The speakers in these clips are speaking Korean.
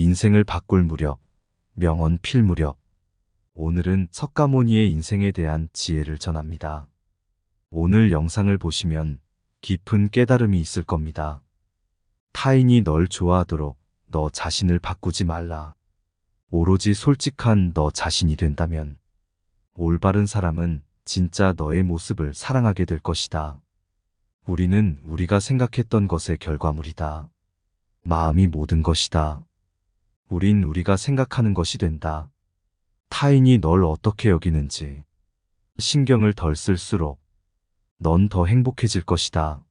인생을 바꿀 무렵, 명언 필 무렵. 오늘은 석가모니의 인생에 대한 지혜를 전합니다. 오늘 영상을 보시면 깊은 깨달음이 있을 겁니다. 타인이 널 좋아하도록 너 자신을 바꾸지 말라. 오로지 솔직한 너 자신이 된다면 올바른 사람은 진짜 너의 모습을 사랑하게 될 것이다. 우리는 우리가 생각했던 것의 결과물이다. 마음이 모든 것이다. 우린 우리가 생각하는 것이 된다. 타인이 널 어떻게 여기는지 신경을 덜 쓸수록 넌 더 행복해질 것이다.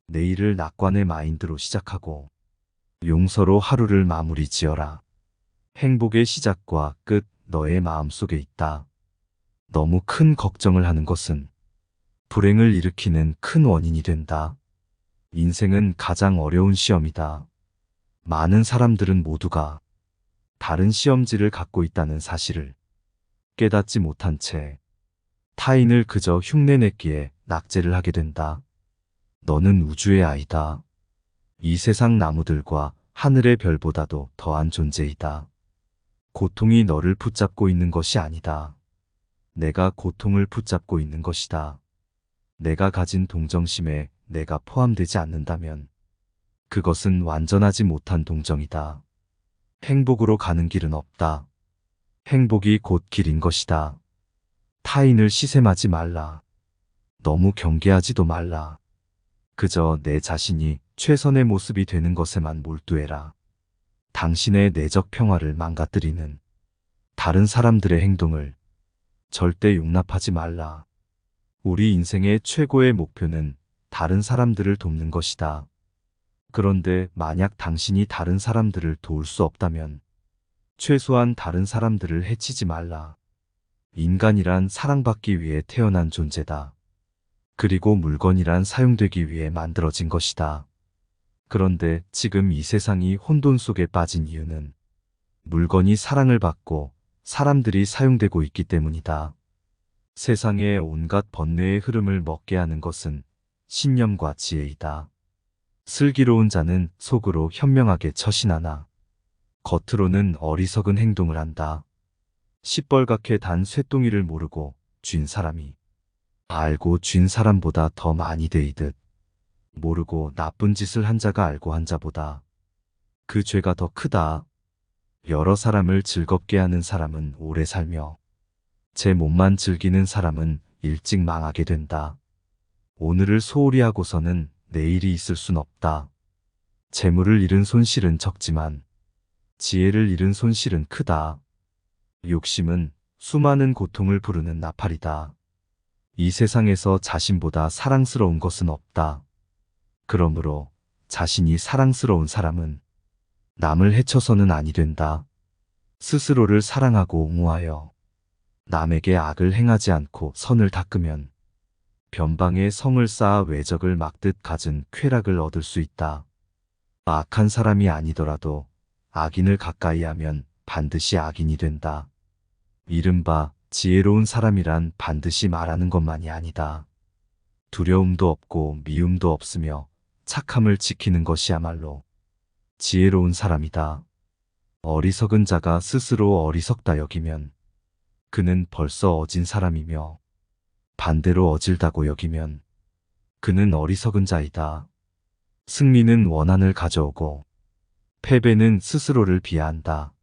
내일을 낙관의 마인드로 시작하고 용서로 하루를 마무리 지어라. 행복의 시작과 끝 너의 마음속에 있다. 너무 큰 걱정을 하는 것은 불행을 일으키는 큰 원인이 된다. 인생은 가장 어려운 시험이다. 많은 사람들은 모두가 다른 시험지를 갖고 있다는 사실을 깨닫지 못한 채 타인을 그저 흉내냈기에 낙제를 하게 된다. 너는 우주의 아이다. 이 세상 나무들과 하늘의 별보다도 더한 존재이다. 고통이 너를 붙잡고 있는 것이 아니다. 내가 고통을 붙잡고 있는 것이다. 내가 가진 동정심에 내가 포함되지 않는다면 그것은 완전하지 못한 동정이다. 행복으로 가는 길은 없다. 행복이 곧 길인 것이다. 타인을 시샘하지 말라. 너무 경계하지도 말라. 그저 내 자신이 최선의 모습이 되는 것에만 몰두해라. 당신의 내적 평화를 망가뜨리는 다른 사람들의 행동을 절대 용납하지 말라. 우리 인생의 최고의 목표는 다른 사람들을 돕는 것이다. 그런데 만약 당신이 다른 사람들을 도울 수 없다면 최소한 다른 사람들을 해치지 말라. 인간이란 사랑받기 위해 태어난 존재다. 그리고 물건이란 사용되기 위해 만들어진 것이다. 그런데 지금 이 세상이 혼돈 속에 빠진 이유는 물건이 사랑을 받고 사람들이 사용되고 있기 때문이다. 세상의 온갖 번뇌의 흐름을 먹게 하는 것은 신념과 지혜이다. 슬기로운 자는 속으로 현명하게 처신하나 겉으로는 어리석은 행동을 한다. 시뻘겋게 단 쇠똥이를 모르고 쥔 사람이 알고 쥔 사람보다 더 많이 데이듯 모르고 나쁜 짓을 한 자가 알고 한 자보다 그 죄가 더 크다. 여러 사람을 즐겁게 하는 사람은 오래 살며 제 몸만 즐기는 사람은 일찍 망하게 된다. 오늘을 소홀히 하고서는 내일이 있을 순 없다. 재물을 잃은 손실은 적지만 지혜를 잃은 손실은 크다. 욕심은 수많은 고통을 부르는 나팔이다. 이 세상에서 자신보다 사랑스러운 것은 없다. 그러므로 자신이 사랑스러운 사람은 남을 해쳐서는 아니 된다. 스스로를 사랑하고 옹호하여 남에게 악을 행하지 않고 선을 닦으면 변방에 성을 쌓아 외적을 막듯 갖은 쾌락을 얻을 수 있다. 악한 사람이 아니더라도 악인을 가까이 하면 반드시 악인이 된다. 이른바 지혜로운 사람이란 반드시 말하는 것만이 아니다. 두려움도 없고 미움도 없으며 착함을 지키는 것이야말로 지혜로운 사람이다. 어리석은 자가 스스로 어리석다 여기면 그는 벌써 어진 사람이며 반대로 어질다고 여기면 그는 어리석은 자이다. 승리는 원한을 가져오고 패배는 스스로를 비하한다.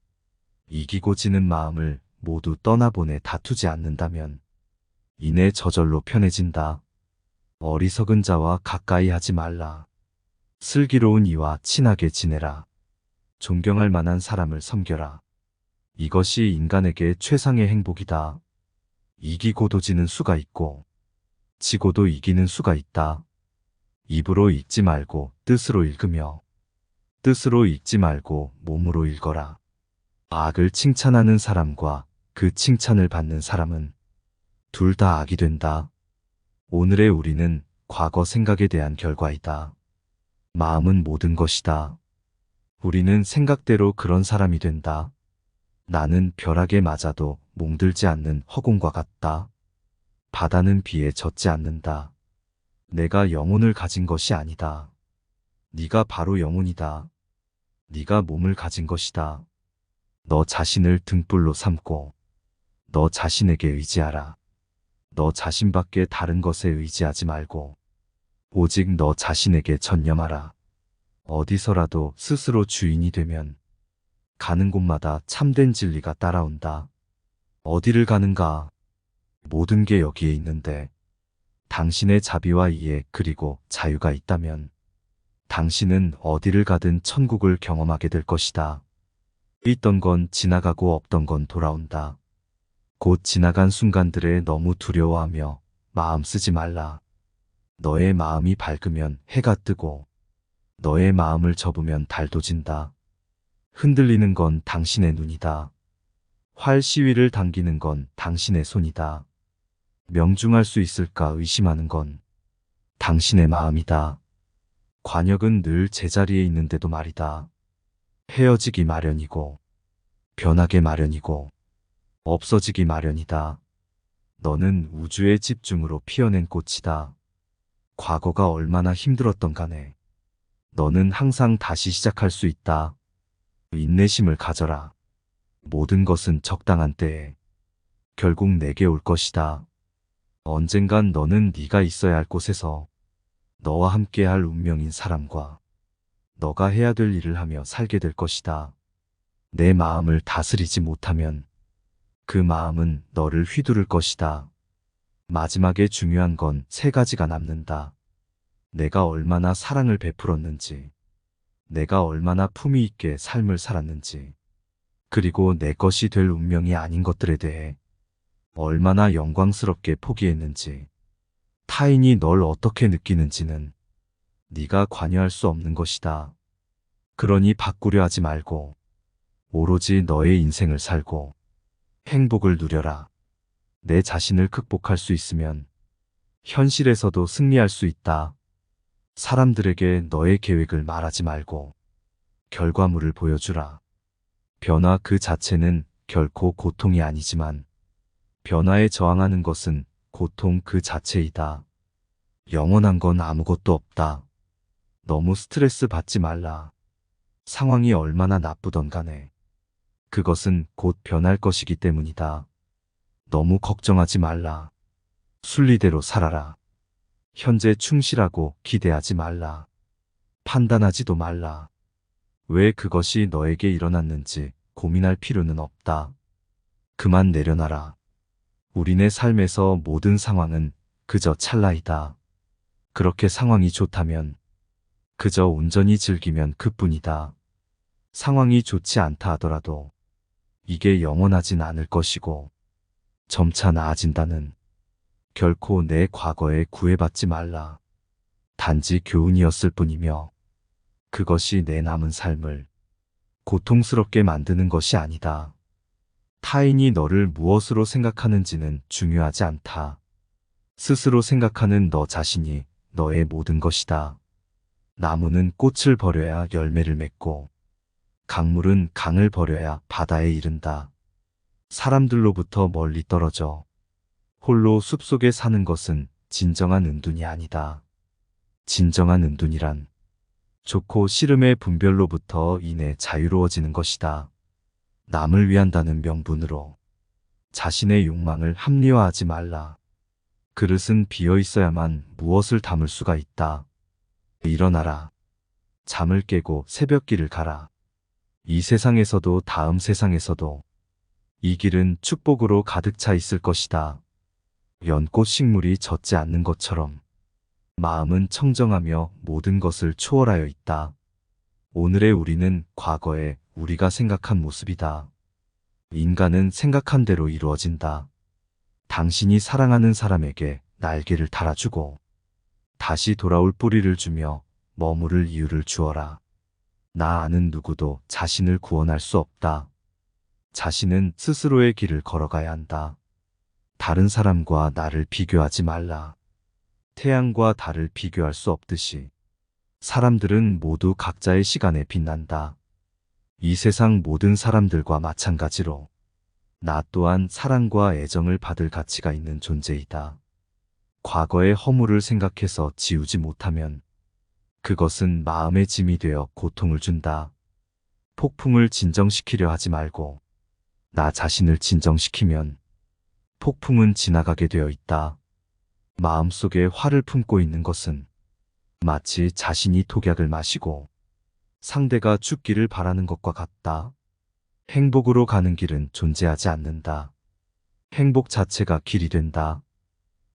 이기고 지는 마음을 모두 떠나보내 다투지 않는다면 이내 저절로 편해진다. 어리석은 자와 가까이 하지 말라. 슬기로운 이와 친하게 지내라. 존경할 만한 사람을 섬겨라. 이것이 인간에게 최상의 행복이다. 이기고도 지는 수가 있고 지고도 이기는 수가 있다. 입으로 읽지 말고 뜻으로 읽으며 뜻으로 읽지 말고 몸으로 읽어라. 악을 칭찬하는 사람과 그 칭찬을 받는 사람은 둘 다 악이 된다. 오늘의 우리는 과거 생각에 대한 결과이다. 마음은 모든 것이다. 우리는 생각대로 그런 사람이 된다. 나는 벼락에 맞아도 몽들지 않는 허공과 같다. 바다는 비에 젖지 않는다. 내가 영혼을 가진 것이 아니다. 네가 바로 영혼이다. 네가 몸을 가진 것이다. 너 자신을 등불로 삼고 너 자신에게 의지하라. 너 자신밖에 다른 것에 의지하지 말고 오직 너 자신에게 전념하라. 어디서라도 스스로 주인이 되면 가는 곳마다 참된 진리가 따라온다. 어디를 가는가? 모든 게 여기에 있는데 당신의 자비와 이해 그리고 자유가 있다면 당신은 어디를 가든 천국을 경험하게 될 것이다. 있던 건 지나가고 없던 건 돌아온다. 곧 지나간 순간들에 너무 두려워하며 마음 쓰지 말라. 너의 마음이 밝으면 해가 뜨고 너의 마음을 접으면 달도 진다. 흔들리는 건 당신의 눈이다. 활 시위를 당기는 건 당신의 손이다. 명중할 수 있을까 의심하는 건 당신의 마음이다. 관역은 늘 제자리에 있는데도 말이다. 헤어지기 마련이고 변하기 마련이고 없어지기 마련이다. 너는 우주의 집중으로 피어낸 꽃이다. 과거가 얼마나 힘들었던 간에 너는 항상 다시 시작할 수 있다. 인내심을 가져라. 모든 것은 적당한 때에 결국 내게 올 것이다. 언젠간 너는 네가 있어야 할 곳에서 너와 함께 할 운명인 사람과 너가 해야 될 일을 하며 살게 될 것이다. 내 마음을 다스리지 못하면 그 마음은 너를 휘두를 것이다. 마지막에 중요한 건 세 가지가 남는다. 내가 얼마나 사랑을 베풀었는지, 내가 얼마나 품위 있게 삶을 살았는지, 그리고 내 것이 될 운명이 아닌 것들에 대해 얼마나 영광스럽게 포기했는지, 타인이 널 어떻게 느끼는지는 네가 관여할 수 없는 것이다. 그러니 바꾸려 하지 말고 오로지 너의 인생을 살고 행복을 누려라. 내 자신을 극복할 수 있으면 현실에서도 승리할 수 있다. 사람들에게 너의 계획을 말하지 말고 결과물을 보여주라. 변화 그 자체는 결코 고통이 아니지만 변화에 저항하는 것은 고통 그 자체이다. 영원한 건 아무것도 없다. 너무 스트레스 받지 말라. 상황이 얼마나 나쁘던 간에 그것은 곧 변할 것이기 때문이다. 너무 걱정하지 말라. 순리대로 살아라. 현재 충실하고 기대하지 말라. 판단하지도 말라. 왜 그것이 너에게 일어났는지 고민할 필요는 없다. 그만 내려놔라. 우리네 삶에서 모든 상황은 그저 찰나이다. 그렇게 상황이 좋다면 그저 온전히 즐기면 그뿐이다. 상황이 좋지 않다 하더라도 이게 영원하진 않을 것이고 점차 나아진다는 결코 내 과거에 구애받지 말라. 단지 교훈이었을 뿐이며 그것이 내 남은 삶을 고통스럽게 만드는 것이 아니다. 타인이 너를 무엇으로 생각하는지는 중요하지 않다. 스스로 생각하는 너 자신이 너의 모든 것이다. 나무는 꽃을 버려야 열매를 맺고 강물은 강을 버려야 바다에 이른다. 사람들로부터 멀리 떨어져 홀로 숲속에 사는 것은 진정한 은둔이 아니다. 진정한 은둔이란 좋고 싫음의 분별로부터 인해 자유로워지는 것이다. 남을 위한다는 명분으로 자신의 욕망을 합리화하지 말라. 그릇은 비어 있어야만 무엇을 담을 수가 있다. 일어나라. 잠을 깨고 새벽길을 가라. 이 세상에서도 다음 세상에서도 이 길은 축복으로 가득 차 있을 것이다. 연꽃 식물이 젖지 않는 것처럼 마음은 청정하며 모든 것을 초월하여 있다. 오늘의 우리는 과거에 우리가 생각한 모습이다. 인간은 생각한 대로 이루어진다. 당신이 사랑하는 사람에게 날개를 달아주고 다시 돌아올 뿌리를 주며 머무를 이유를 주어라. 나 아는 누구도 자신을 구원할 수 없다. 자신은 스스로의 길을 걸어가야 한다. 다른 사람과 나를 비교하지 말라. 태양과 달을 비교할 수 없듯이 사람들은 모두 각자의 시간에 빛난다. 이 세상 모든 사람들과 마찬가지로 나 또한 사랑과 애정을 받을 가치가 있는 존재이다. 과거의 허물을 생각해서 지우지 못하면 그것은 마음의 짐이 되어 고통을 준다. 폭풍을 진정시키려 하지 말고 나 자신을 진정시키면 폭풍은 지나가게 되어 있다. 마음속에 화를 품고 있는 것은 마치 자신이 독약을 마시고 상대가 죽기를 바라는 것과 같다. 행복으로 가는 길은 존재하지 않는다. 행복 자체가 길이 된다.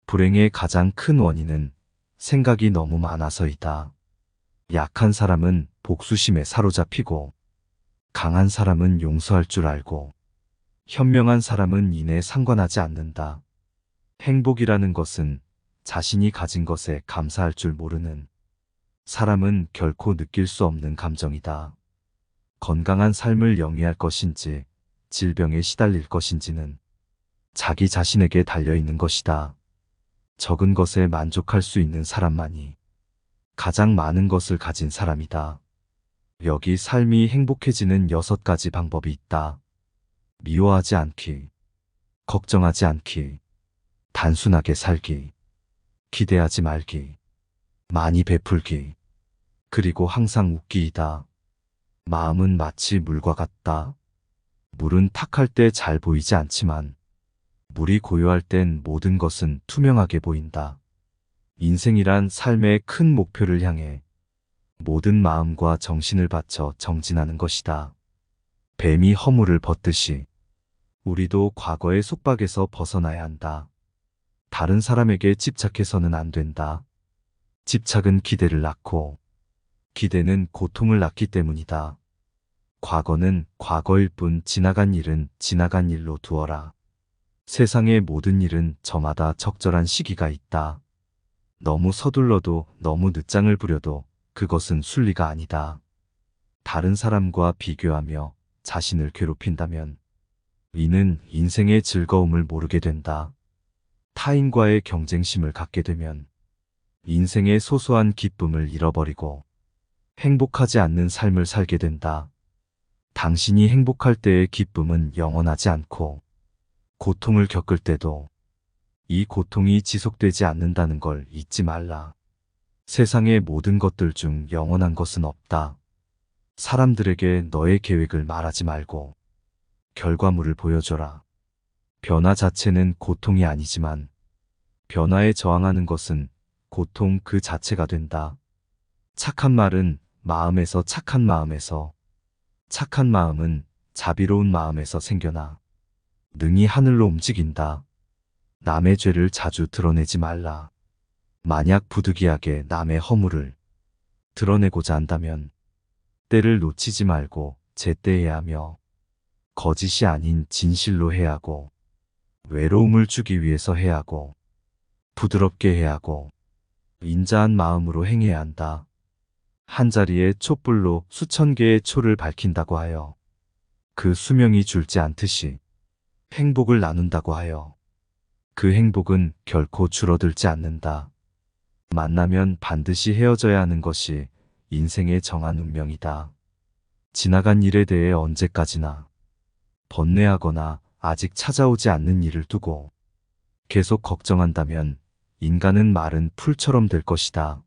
불행의 가장 큰 원인은 생각이 너무 많아서이다. 약한 사람은 복수심에 사로잡히고 강한 사람은 용서할 줄 알고 현명한 사람은 이내 상관하지 않는다. 행복이라는 것은 자신이 가진 것에 감사할 줄 모르는 사람은 결코 느낄 수 없는 감정이다. 건강한 삶을 영위할 것인지 질병에 시달릴 것인지는 자기 자신에게 달려있는 것이다. 적은 것에 만족할 수 있는 사람만이 가장 많은 것을 가진 사람이다. 여기 삶이 행복해지는 6가지 방법이 있다. 미워하지 않기, 걱정하지 않기, 단순하게 살기, 기대하지 말기, 많이 베풀기, 그리고 항상 웃기이다. 마음은 마치 물과 같다. 물은 탁할 때 잘 보이지 않지만 물이 고요할 땐 모든 것은 투명하게 보인다. 인생이란 삶의 큰 목표를 향해 모든 마음과 정신을 바쳐 정진하는 것이다. 뱀이 허물을 벗듯이 우리도 과거의 속박에서 벗어나야 한다. 다른 사람에게 집착해서는 안 된다. 집착은 기대를 낳고 기대는 고통을 낳기 때문이다. 과거는 과거일 뿐 지나간 일은 지나간 일로 두어라. 세상의 모든 일은 저마다 적절한 시기가 있다. 너무 서둘러도 너무 늦장을 부려도 그것은 순리가 아니다. 다른 사람과 비교하며 자신을 괴롭힌다면 이는 인생의 즐거움을 모르게 된다. 타인과의 경쟁심을 갖게 되면 인생의 소소한 기쁨을 잃어버리고 행복하지 않는 삶을 살게 된다. 당신이 행복할 때의 기쁨은 영원하지 않고 고통을 겪을 때도 이 고통이 지속되지 않는다는 걸 잊지 말라. 세상의 모든 것들 중 영원한 것은 없다. 사람들에게 너의 계획을 말하지 말고 결과물을 보여줘라. 변화 자체는 고통이 아니지만 변화에 저항하는 것은 고통 그 자체가 된다. 착한 말은 마음에서 착한 마음에서 착한 마음은 자비로운 마음에서 생겨나 능히 하늘로 움직인다. 남의 죄를 자주 드러내지 말라. 만약 부득이하게 남의 허물을 드러내고자 한다면 때를 놓치지 말고 제때해야 하며 거짓이 아닌 진실로 해야 하고 외로움을 주기 위해서 해야 하고 부드럽게 해야 하고 인자한 마음으로 행해야 한다. 한자리에 촛불로 수천 개의 초를 밝힌다고 하여 그 수명이 줄지 않듯이 행복을 나눈다고 하여 그 행복은 결코 줄어들지 않는다. 만나면 반드시 헤어져야 하는 것이 인생의 정한 운명이다. 지나간 일에 대해 언제까지나 번뇌하거나 아직 찾아오지 않는 일을 두고 계속 걱정한다면 인간은 마른 풀처럼 될 것이다.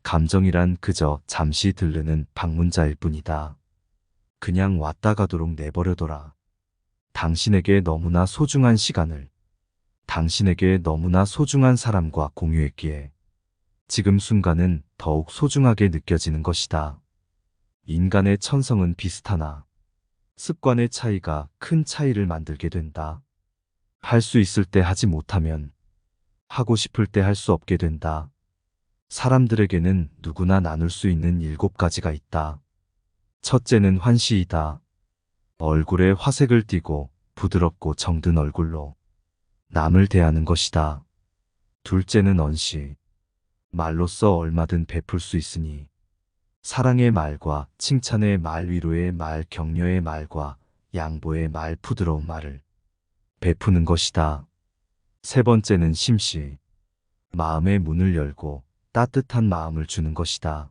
감정이란 그저 잠시 들르는 방문자일 뿐이다. 그냥 왔다 가도록 내버려둬라. 당신에게 너무나 소중한 시간을 당신에게 너무나 소중한 사람과 공유했기에 지금 순간은 더욱 소중하게 느껴지는 것이다. 인간의 천성은 비슷하나 습관의 차이가 큰 차이를 만들게 된다. 할 수 있을 때 하지 못하면 하고 싶을 때 할 수 없게 된다. 사람들에게는 누구나 나눌 수 있는 7가지가 있다. 첫째는 환시이다. 얼굴에 화색을 띠고 부드럽고 정든 얼굴로 남을 대하는 것이다. 둘째는 언시. 말로써 얼마든 베풀 수 있으니 사랑의 말과 칭찬의 말, 위로의 말, 격려의 말과 양보의 말, 부드러운 말을 베푸는 것이다. 세 번째는 심시. 마음의 문을 열고 따뜻한 마음을 주는 것이다.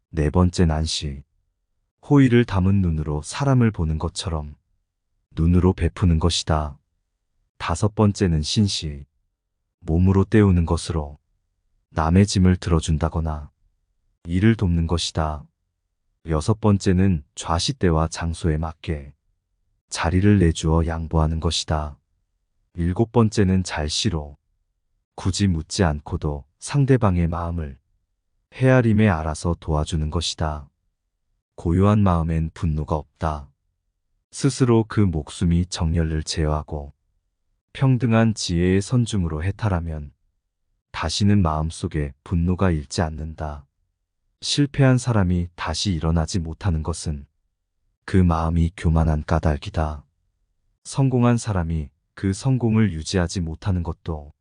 네 번째는 안시. 호의를 담은 눈으로 사람을 보는 것처럼 눈으로 베푸는 것이다. 다섯 번째는 신시. 몸으로 때우는 것으로 남의 짐을 들어준다거나 일을 돕는 것이다. 6번째는 좌시대와 장소에 맞게 자리를 내주어 양보하는 것이다. 7번째는 잘시로 굳이 묻지 않고도 상대방의 마음을 헤아림에 알아서 도와주는 것이다. 고요한 마음엔 분노가 없다. 스스로 그 목숨이 정열을 제어하고 평등한 지혜의 선중으로 해탈하면 다시는 마음속에 분노가 일지 않는다. 실패한 사람이 다시 일어나지 못하는 것은 그 마음이 교만한 까닭이다. 성공한 사람이 그 성공을 유지하지 못하는 것도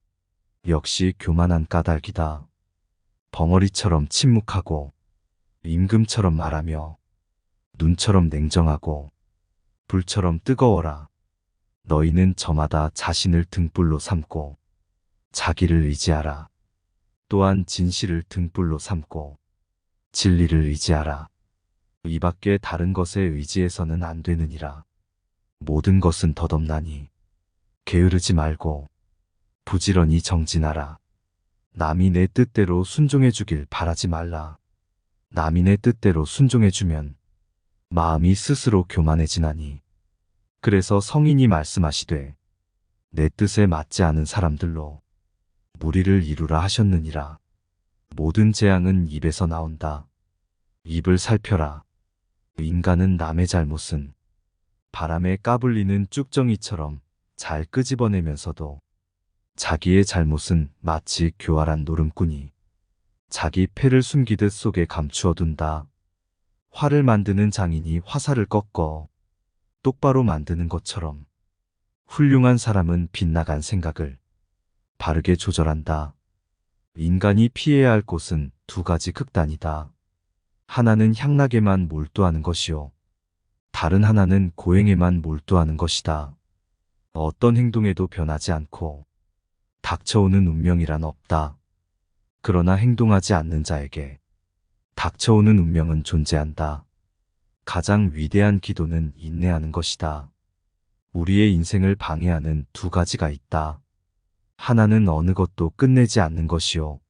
역시 교만한 까닭이다. 벙어리처럼 침묵하고 임금처럼 말하며 눈처럼 냉정하고 불처럼 뜨거워라. 너희는 저마다 자신을 등불로 삼고 자기를 의지하라. 또한 진실을 등불로 삼고 진리를 의지하라. 이 밖에 다른 것에 의지해서는 안 되느니라. 모든 것은 덧없나니 게으르지 말고 부지런히 정진하라. 남이 내 뜻대로 순종해 주길 바라지 말라. 남이 내 뜻대로 순종해 주면 마음이 스스로 교만해지나니. 그래서 성인이 말씀하시되 내 뜻에 맞지 않은 사람들로 무리를 이루라 하셨느니라. 모든 재앙은 입에서 나온다. 입을 살펴라. 인간은 남의 잘못은 바람에 까불리는 쭉정이처럼 잘 끄집어내면서도 자기의 잘못은 마치 교활한 노름꾼이 자기 패를 숨기듯 속에 감추어둔다. 활을 만드는 장인이 화살을 꺾어 똑바로 만드는 것처럼 훌륭한 사람은 빗나간 생각을 바르게 조절한다. 인간이 피해야 할 곳은 두 가지 극단이다. 하나는 향락에만 몰두하는 것이요. 다른 하나는 고행에만 몰두하는 것이다. 어떤 행동에도 변하지 않고 닥쳐오는 운명이란 없다. 그러나 행동하지 않는 자에게 닥쳐오는 운명은 존재한다. 가장 위대한 기도는 인내하는 것이다. 우리의 인생을 방해하는 두 가지가 있다. 하나는 어느 것도 끝내지 않는 것이요.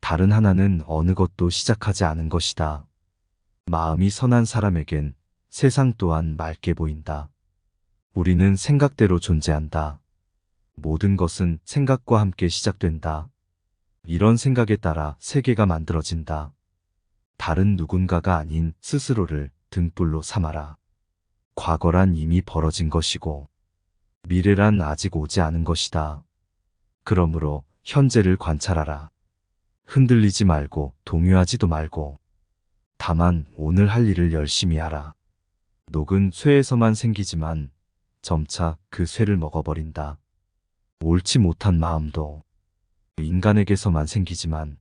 다른 하나는 어느 것도 시작하지 않은 것이다. 마음이 선한 사람에겐 세상 또한 맑게 보인다. 우리는 생각대로 존재한다. 모든 것은 생각과 함께 시작된다. 이런 생각에 따라 세계가 만들어진다. 다른 누군가가 아닌 스스로를 등불로 삼아라. 과거란 이미 벌어진 것이고 미래란 아직 오지 않은 것이다. 그러므로 현재를 관찰하라. 흔들리지 말고 동요하지도 말고 다만 오늘 할 일을 열심히 하라. 녹은 쇠에서만 생기지만 점차 그 쇠를 먹어버린다. 옳지 못한 마음도 인간에게서만 생기지만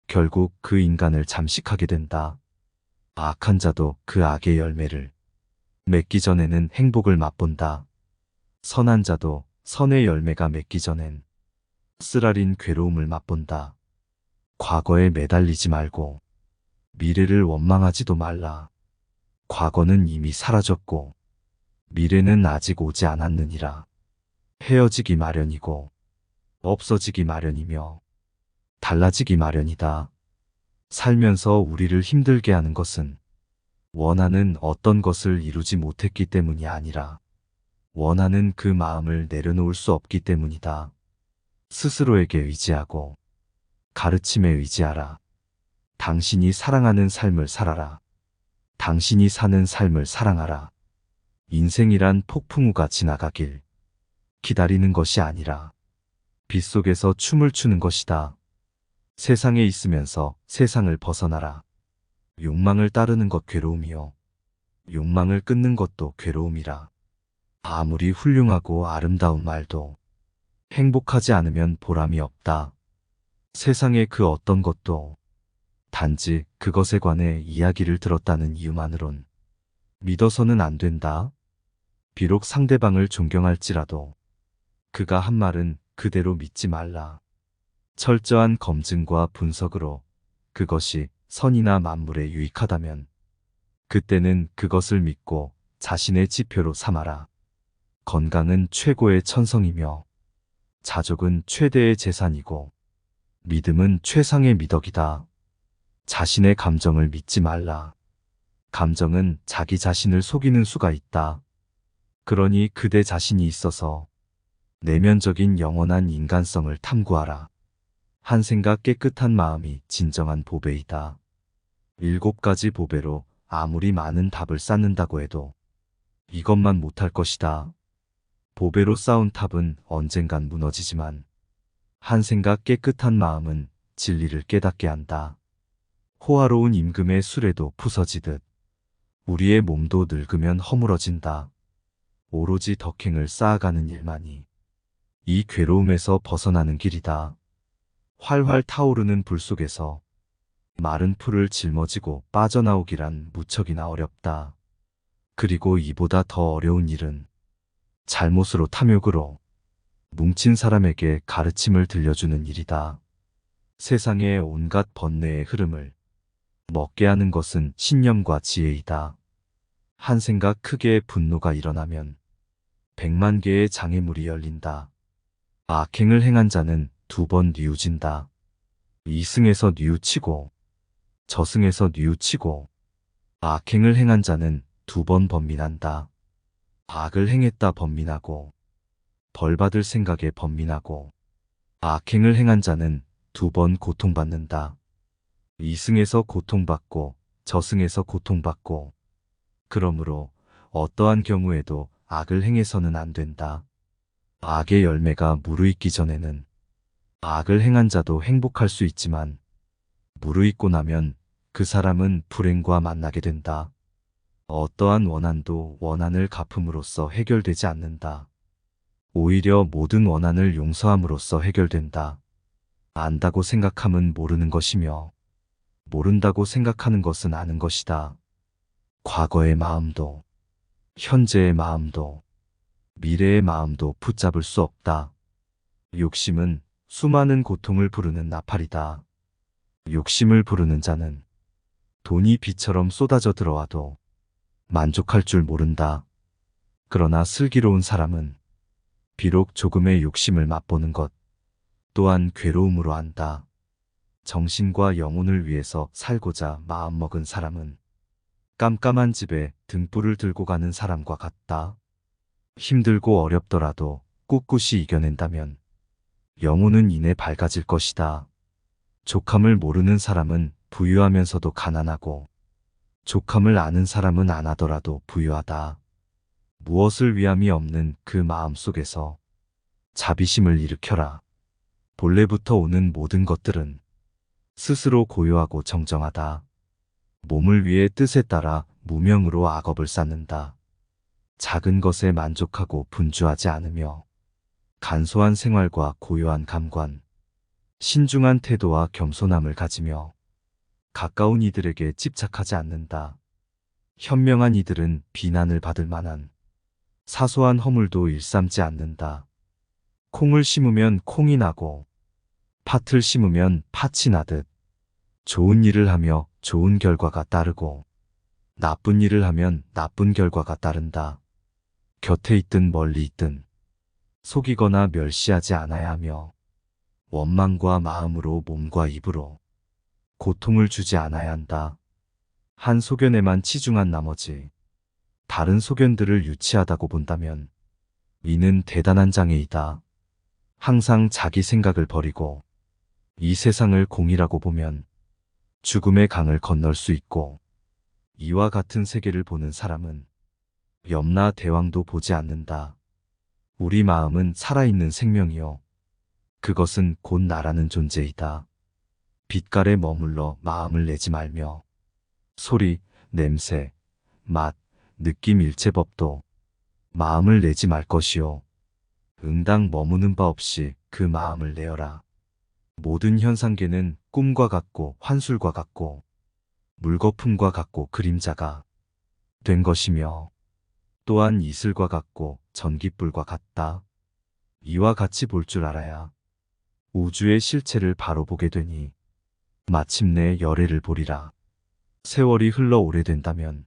결국 그 인간을 잠식하게 된다. 악한 자도 그 악의 열매를 맺기 전에는 행복을 맛본다. 선한 자도 선의 열매가 맺기 전엔 쓰라린 괴로움을 맛본다. 과거에 매달리지 말고 미래를 원망하지도 말라. 과거는 이미 사라졌고 미래는 아직 오지 않았느니라. 헤어지기 마련이고 없어지기 마련이며 달라지기 마련이다. 살면서 우리를 힘들게 하는 것은 원하는 어떤 것을 이루지 못했기 때문이 아니라 원하는 그 마음을 내려놓을 수 없기 때문이다. 스스로에게 의지하고 가르침에 의지하라. 당신이 사랑하는 삶을 살아라. 당신이 사는 삶을 사랑하라. 인생이란 폭풍우가 지나가길 기다리는 것이 아니라 빗속에서 춤을 추는 것이다. 세상에 있으면서 세상을 벗어나라. 욕망을 따르는 것 괴로움이요. 욕망을 끊는 것도 괴로움이라. 아무리 훌륭하고 아름다운 말도 행복하지 않으면 보람이 없다. 세상의 그 어떤 것도 단지 그것에 관해 이야기를 들었다는 이유만으론 믿어서는 안 된다. 비록 상대방을 존경할지라도 그가 한 말은 그대로 믿지 말라. 철저한 검증과 분석으로 그것이 선이나 만물에 유익하다면 그때는 그것을 믿고 자신의 지표로 삼아라. 건강은 최고의 천성이며 자족은 최대의 재산이고 믿음은 최상의 미덕이다. 자신의 감정을 믿지 말라. 감정은 자기 자신을 속이는 수가 있다. 그러니 그대 자신이 있어서 내면적인 영원한 인간성을 탐구하라. 한 생각 깨끗한 마음이 진정한 보배이다. 7가지 보배로 아무리 많은 답을 쌓는다고 해도 이것만 못할 것이다. 보배로 쌓은 탑은 언젠간 무너지지만 한 생각 깨끗한 마음은 진리를 깨닫게 한다. 호화로운 임금의 수레도 부서지듯 우리의 몸도 늙으면 허물어진다. 오로지 덕행을 쌓아가는 일만이 이 괴로움에서 벗어나는 길이다. 활활 타오르는 불 속에서 마른 풀을 짊어지고 빠져나오기란 무척이나 어렵다. 그리고 이보다 더 어려운 일은 잘못으로 탐욕으로 뭉친 사람에게 가르침을 들려주는 일이다. 세상의 온갖 번뇌의 흐름을 먹게 하는 것은 신념과 지혜이다. 한 생각 크게 분노가 일어나면 100만 개의 장애물이 열린다. 악행을 행한 자는 2번 뉘우진다. 이승에서 뉘우치고 저승에서 뉘우치고 악행을 행한 자는 2번 번민한다. 악을 행했다 번민하고 벌받을 생각에 번민하고 악행을 행한 자는 2번 고통받는다. 이승에서 고통받고 저승에서 고통받고 그러므로 어떠한 경우에도 악을 행해서는 안 된다. 악의 열매가 무르익기 전에는 악을 행한 자도 행복할 수 있지만 무르익고 나면 그 사람은 불행과 만나게 된다. 어떠한 원한도 원한을 갚음으로써 해결되지 않는다. 오히려 모든 원한을 용서함으로써 해결된다. 안다고 생각함은 모르는 것이며 모른다고 생각하는 것은 아는 것이다. 과거의 마음도 현재의 마음도 미래의 마음도 붙잡을 수 없다. 욕심은 수많은 고통을 부르는 나팔이다. 욕심을 부르는 자는 돈이 비처럼 쏟아져 들어와도 만족할 줄 모른다. 그러나 슬기로운 사람은 비록 조금의 욕심을 맛보는 것 또한 괴로움으로 안다. 정신과 영혼을 위해서 살고자 마음먹은 사람은 깜깜한 집에 등불을 들고 가는 사람과 같다. 힘들고 어렵더라도 꿋꿋이 이겨낸다면 영혼은 이내 밝아질 것이다. 족함을 모르는 사람은 부유하면서도 가난하고 족함을 아는 사람은 안 하더라도 부유하다. 무엇을 위함이 없는 그 마음 속에서 자비심을 일으켜라. 본래부터 오는 모든 것들은 스스로 고요하고 정정하다. 몸을 위해 뜻에 따라 무명으로 악업을 쌓는다. 작은 것에 만족하고 분주하지 않으며 간소한 생활과 고요한 감관, 신중한 태도와 겸손함을 가지며 가까운 이들에게 집착하지 않는다. 현명한 이들은 비난을 받을 만한 사소한 허물도 일삼지 않는다. 콩을 심으면 콩이 나고 팥을 심으면 팥이 나듯 좋은 일을 하며 좋은 결과가 따르고 나쁜 일을 하면 나쁜 결과가 따른다. 곁에 있든 멀리 있든 속이거나 멸시하지 않아야 하며 원망과 마음으로 몸과 입으로 고통을 주지 않아야 한다. 한 소견에만 치중한 나머지 다른 소견들을 유치하다고 본다면 이는 대단한 장애이다. 항상 자기 생각을 버리고 이 세상을 공이라고 보면 죽음의 강을 건널 수 있고 이와 같은 세계를 보는 사람은 염라 대왕도 보지 않는다. 우리 마음은 살아있는 생명이요. 그것은 곧 나라는 존재이다. 빛깔에 머물러 마음을 내지 말며 소리, 냄새, 맛, 느낌 일체법도 마음을 내지 말 것이요. 응당 머무는 바 없이 그 마음을 내어라. 모든 현상계는 꿈과 같고 환술과 같고 물거품과 같고 그림자가 된 것이며 또한 이슬과 같고 전깃불과 같다. 이와 같이 볼 줄 알아야 우주의 실체를 바로 보게 되니 마침내 열애를 보리라. 세월이 흘러 오래된다면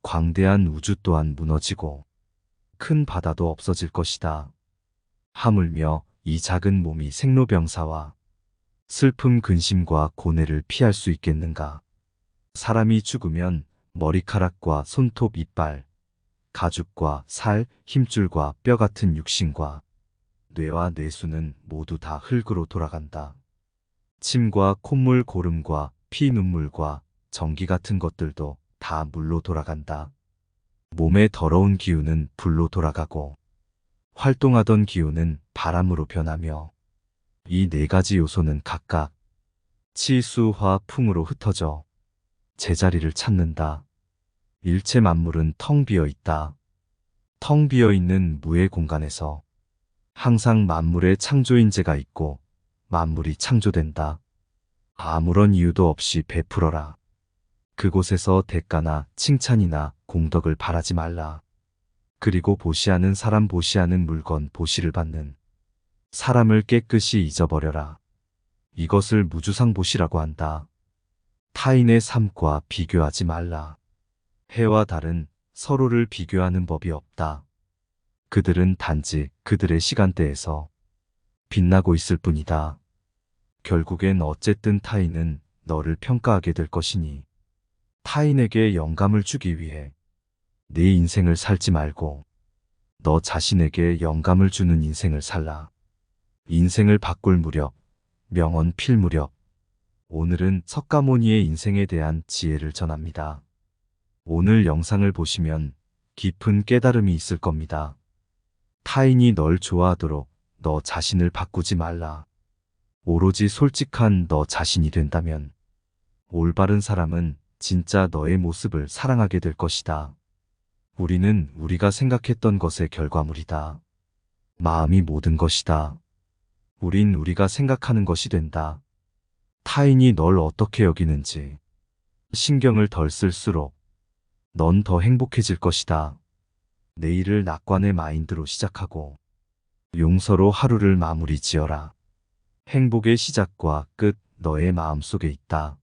광대한 우주 또한 무너지고 큰 바다도 없어질 것이다. 하물며 이 작은 몸이 생로병사와 슬픔 근심과 고뇌를 피할 수 있겠는가. 사람이 죽으면 머리카락과 손톱, 이빨, 가죽과 살, 힘줄과 뼈 같은 육신과 뇌와 뇌수는 모두 다 흙으로 돌아간다. 침과 콧물, 고름과 피, 눈물과 전기 같은 것들도 다 물로 돌아간다. 몸의 더러운 기운은 불로 돌아가고 활동하던 기운은 바람으로 변하며 이 네 가지 요소는 각각 치, 수, 화, 풍으로 흩어져 제자리를 찾는다. 일체 만물은 텅 비어 있다. 텅 비어 있는 무의 공간에서 항상 만물의 창조인재가 있고 만물이 창조된다. 아무런 이유도 없이 베풀어라. 그곳에서 대가나 칭찬이나 공덕을 바라지 말라. 그리고 보시하는 사람, 보시하는 물건, 보시를 받는 사람을 깨끗이 잊어버려라. 이것을 무주상보시라고 한다. 타인의 삶과 비교하지 말라. 해와 달은 서로를 비교하는 법이 없다. 그들은 단지 그들의 시간대에서 빛나고 있을 뿐이다. 결국엔 어쨌든 타인은 너를 평가하게 될 것이니 타인에게 영감을 주기 위해 네 인생을 살지 말고 너 자신에게 영감을 주는 인생을 살라. 인생을 바꿀 무렵, 명언 필 무렵. 오늘은 석가모니의 인생에 대한 지혜를 전합니다. 오늘 영상을 보시면 깊은 깨달음이 있을 겁니다. 타인이 널 좋아하도록 너 자신을 바꾸지 말라. 오로지 솔직한 너 자신이 된다면 올바른 사람은 진짜 너의 모습을 사랑하게 될 것이다. 우리는 우리가 생각했던 것의 결과물이다. 마음이 모든 것이다. 우린 우리가 생각하는 것이 된다. 타인이 널 어떻게 여기는지 신경을 덜 쓸수록 넌 더 행복해질 것이다. 내일을 낙관의 마인드로 시작하고 용서로 하루를 마무리 지어라. 행복의 시작과 끝 너의 마음속에 있다.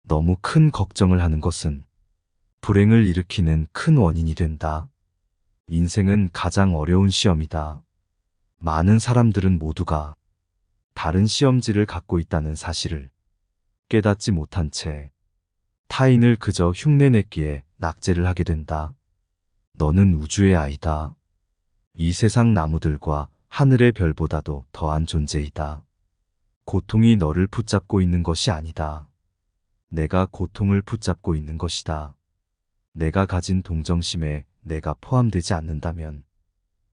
너무 큰 걱정을 하는 것은 불행을 일으키는 큰 원인이 된다. 인생은 가장 어려운 시험이다. 많은 사람들은 모두가 다른 시험지를 갖고 있다는 사실을 깨닫지 못한 채 타인을 그저 흉내냈기에 낙제를 하게 된다. 너는 우주의 아이다. 이 세상 나무들과 하늘의 별보다도 더한 존재이다. 고통이 너를 붙잡고 있는 것이 아니다. 내가 고통을 붙잡고 있는 것이다. 내가 가진 동정심에 내가 포함되지 않는다면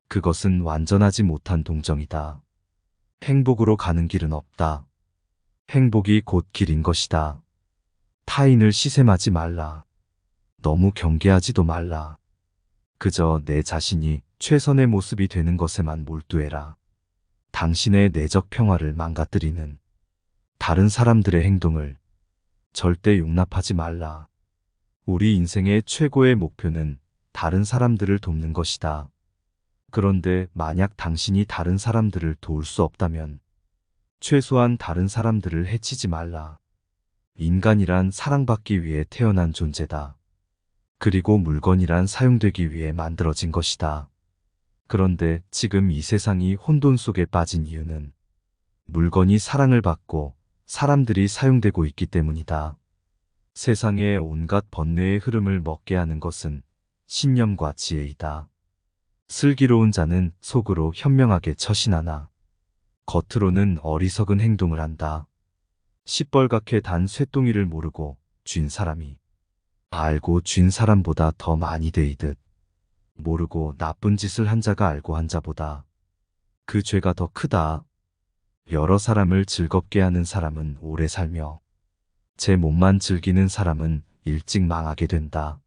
그것은 완전하지 못한 동정이다. 행복으로 가는 길은 없다. 행복이 곧 길인 것이다. 타인을 시샘하지 말라. 너무 경계하지도 말라. 그저 내 자신이 최선의 모습이 되는 것에만 몰두해라. 당신의 내적 평화를 망가뜨리는 다른 사람들의 행동을 절대 용납하지 말라. 우리 인생의 최고의 목표는 다른 사람들을 돕는 것이다. 그런데 만약 당신이 다른 사람들을 도울 수 없다면 최소한 다른 사람들을 해치지 말라. 인간이란 사랑받기 위해 태어난 존재다. 그리고 물건이란 사용되기 위해 만들어진 것이다. 그런데 지금 이 세상이 혼돈 속에 빠진 이유는 물건이 사랑을 받고 사람들이 사용되고 있기 때문이다. 세상의 온갖 번뇌의 흐름을 먹게 하는 것은 신념과 지혜이다. 슬기로운 자는 속으로 현명하게 처신하나 겉으로는 어리석은 행동을 한다. 시뻘겋게 단 쇠똥이를 모르고 쥔 사람이 알고 쥔 사람보다 더 많이 데이듯 모르고 나쁜 짓을 한 자가 알고 한 자보다 그 죄가 더 크다. 여러 사람을 즐겁게 하는 사람은 오래 살며 제 몸만 즐기는 사람은 일찍 망하게 된다.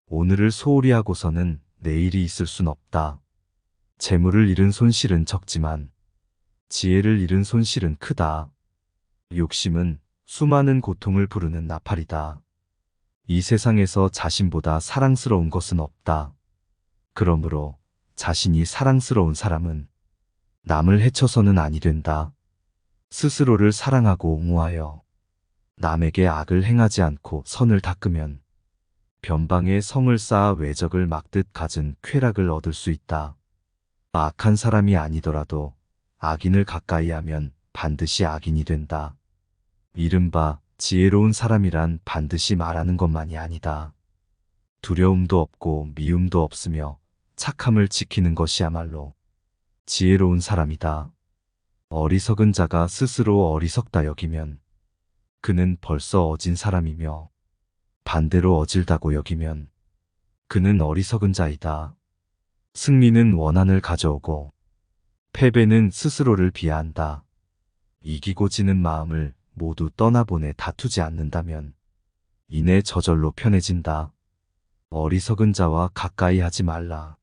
오늘을 소홀히 하고서는 내일이 있을 순 없다. 재물을 잃은 손실은 적지만 지혜를 잃은 손실은 크다. 욕심은 수많은 고통을 부르는 나팔이다. 이 세상에서 자신보다 사랑스러운 것은 없다. 그러므로 자신이 사랑스러운 사람은 남을 해쳐서는 아니 된다. 스스로를 사랑하고 옹호하여 남에게 악을 행하지 않고 선을 닦으면 변방에 성을 쌓아 외적을 막듯 갖은 쾌락을 얻을 수 있다. 악한 사람이 아니더라도 악인을 가까이 하면 반드시 악인이 된다. 이른바 지혜로운 사람이란 반드시 말하는 것만이 아니다. 두려움도 없고 미움도 없으며 착함을 지키는 것이야말로 지혜로운 사람이다. 어리석은 자가 스스로 어리석다 여기면 그는 벌써 어진 사람이며 반대로 어질다고 여기면 그는 어리석은 자이다. 승리는 원한을 가져오고 패배는 스스로를 비하한다. 이기고 지는 마음을 모두 떠나보내 다투지 않는다면 이내 저절로 편해진다. 어리석은 자와 가까이 하지 말라.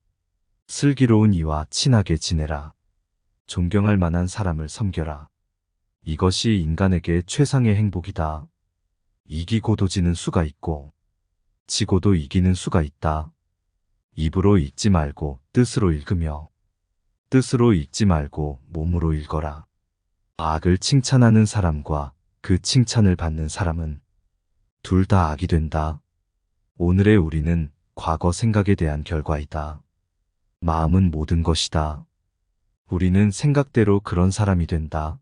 슬기로운 이와 친하게 지내라. 존경할 만한 사람을 섬겨라. 이것이 인간에게 최상의 행복이다. 이기고도 지는 수가 있고 지고도 이기는 수가 있다. 입으로 읽지 말고 뜻으로 읽으며 뜻으로 읽지 말고 몸으로 읽어라. 악을 칭찬하는 사람과 그 칭찬을 받는 사람은 둘 다 악이 된다. 오늘의 우리는 과거 생각에 대한 결과이다. 마음은 모든 것이다. 우리는 생각대로 그런 사람이 된다.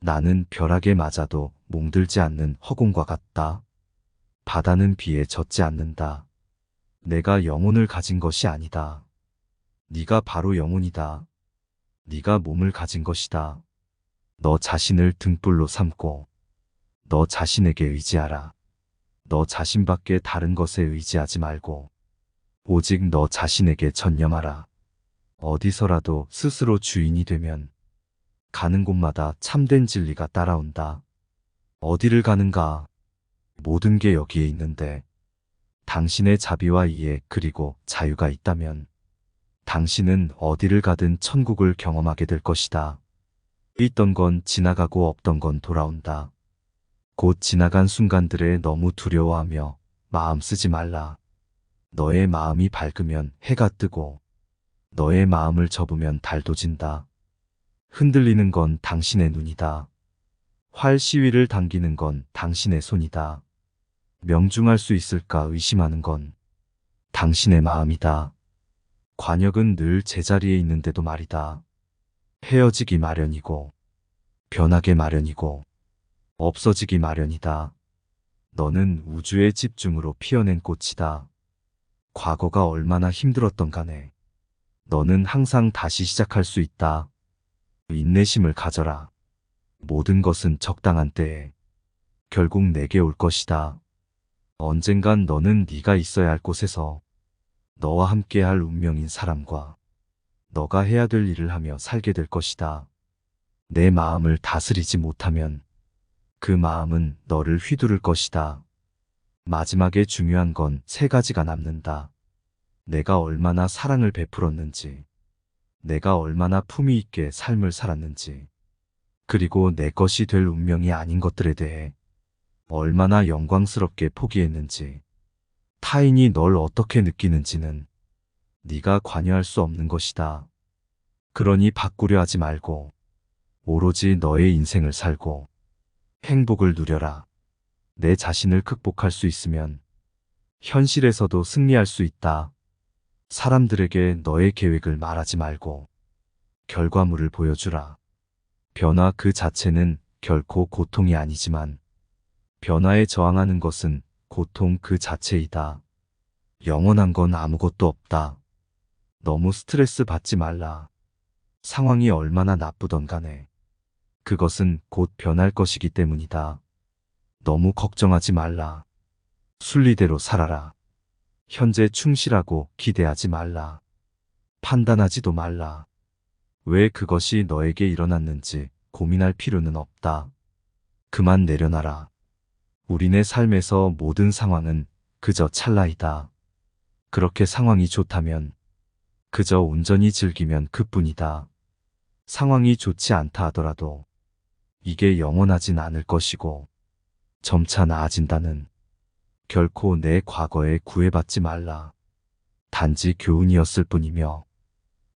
나는 벼락에 맞아도 몽들지 않는 허공과 같다. 바다는 비에 젖지 않는다. 내가 영혼을 가진 것이 아니다. 네가 바로 영혼이다. 네가 몸을 가진 것이다. 너 자신을 등불로 삼고 너 자신에게 의지하라. 너 자신밖에 다른 것에 의지하지 말고 오직 너 자신에게 전념하라. 어디서라도 스스로 주인이 되면 가는 곳마다 참된 진리가 따라온다. 어디를 가는가? 모든 게 여기에 있는데 당신의 자비와 이해 그리고 자유가 있다면 당신은 어디를 가든 천국을 경험하게 될 것이다. 있던 건 지나가고 없던 건 돌아온다. 곧 지나간 순간들에 너무 두려워하며 마음 쓰지 말라. 너의 마음이 밝으면 해가 뜨고 너의 마음을 접으면 달도 진다. 흔들리는 건 당신의 눈이다. 활 시위를 당기는 건 당신의 손이다. 명중할 수 있을까 의심하는 건 당신의 마음이다. 관역은 늘 제자리에 있는데도 말이다. 헤어지기 마련이고 변하기 마련이고 없어지기 마련이다. 너는 우주의 집중으로 피어낸 꽃이다. 과거가 얼마나 힘들었던 간에 너는 항상 다시 시작할 수 있다. 인내심을 가져라. 모든 것은 적당한 때에 결국 내게 올 것이다. 언젠간 너는 네가 있어야 할 곳에서 너와 함께 할 운명인 사람과 너가 해야 될 일을 하며 살게 될 것이다. 내 마음을 다스리지 못하면 그 마음은 너를 휘두를 것이다. 마지막에 중요한 건 세 가지가 남는다. 내가 얼마나 사랑을 베풀었는지, 내가 얼마나 품위 있게 삶을 살았는지, 그리고 내 것이 될 운명이 아닌 것들에 대해 얼마나 영광스럽게 포기했는지, 타인이 널 어떻게 느끼는지는 네가 관여할 수 없는 것이다. 그러니 바꾸려 하지 말고 오로지 너의 인생을 살고 행복을 누려라. 내 자신을 극복할 수 있으면 현실에서도 승리할 수 있다. 사람들에게 너의 계획을 말하지 말고 결과물을 보여주라. 변화 그 자체는 결코 고통이 아니지만 변화에 저항하는 것은 고통 그 자체이다. 영원한 건 아무것도 없다. 너무 스트레스 받지 말라. 상황이 얼마나 나쁘던 간에 그것은 곧 변할 것이기 때문이다. 너무 걱정하지 말라. 순리대로 살아라. 현재 충실하고 기대하지 말라. 판단하지도 말라. 왜 그것이 너에게 일어났는지 고민할 필요는 없다. 그만 내려놔라. 우리네 삶에서 모든 상황은 그저 찰나이다. 그렇게 상황이 좋다면 그저 온전히 즐기면 그뿐이다. 상황이 좋지 않다 하더라도 이게 영원하진 않을 것이고 점차 나아진다는 결코 내 과거에 구애받지 말라. 단지 교훈이었을 뿐이며